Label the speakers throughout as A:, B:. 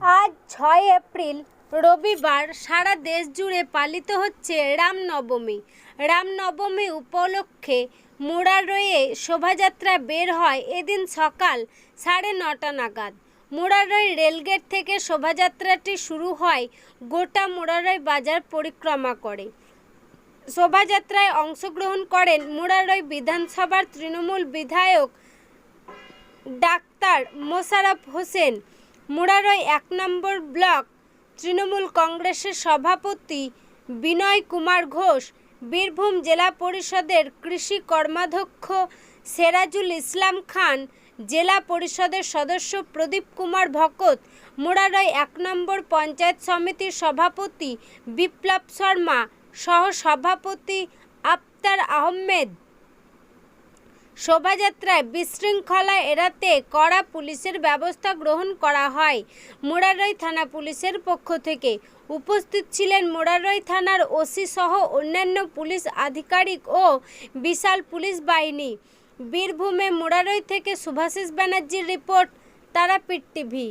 A: আজ ৬ এপ্রিল রবিবার সারা দেশ জুড়ে পালিত হচ্ছে রামনবমী। রামনবমী উপলক্ষে মুরারইয়ে শোভাযাত্রা বের হয় এদিন সকাল ৯:৩০ নাগাদ। মুরারই রেলগেট থেকে শোভাযাত্রাটি শুরু হয়, গোটা মুরারই বাজার পরিক্রমা করে। শোভাযাত্রায় অংশগ্রহণ করেন মুরারই বিধানসভার তৃণমূল বিধায়ক ডাক্তার মোশাররফ হোসেন, মুরারই ১ নম্বর ব্লক তৃণমূল কংগ্রেসের সভাপতি বিনয় কুমার ঘোষ, বীরভূম জেলা পরিষদের কৃষি কর্মাধ্যক্ষ সেরাজুল ইসলাম খান, জেলা পরিষদের সদস্য প্রদীপ কুমার ভকত, মুরারই ১ নম্বর পঞ্চায়েত সমিতির সভাপতি বিপ্লব শর্মা সহ সভাপতি আফতার আহমেদ। শোভাযাত্রায় বিশৃঙ্খলা এড়াতে কড়া পুলিশের ব্যবস্থা গ্রহণ করা হয় মুরারই থানা পুলিশের পক্ষ থেকে। উপস্থিত ছিলেন মুরারই থানার ওসি সহ অন্যান্য পুলিশ আধিকারিক ও বিশাল পুলিশ বাহিনী। বীরভূমে মুরারই থেকে শুভাশিস ব্যানার্জির রিপোর্ট, তারাপীঠ টিভি।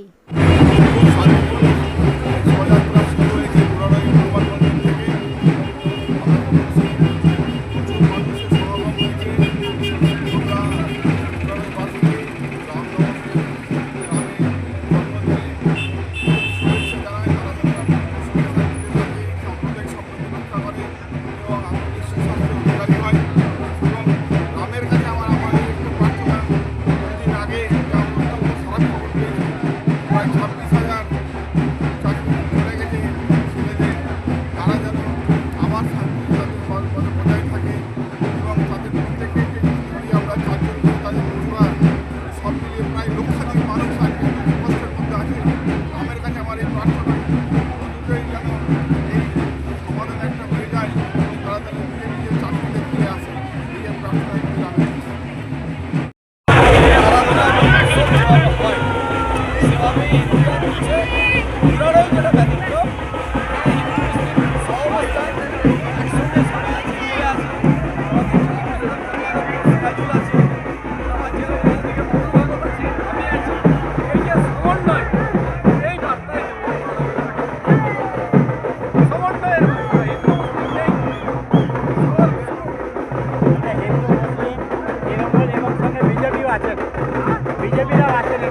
B: বিজেপিরা আছেন, বিজেপিরা আছেন।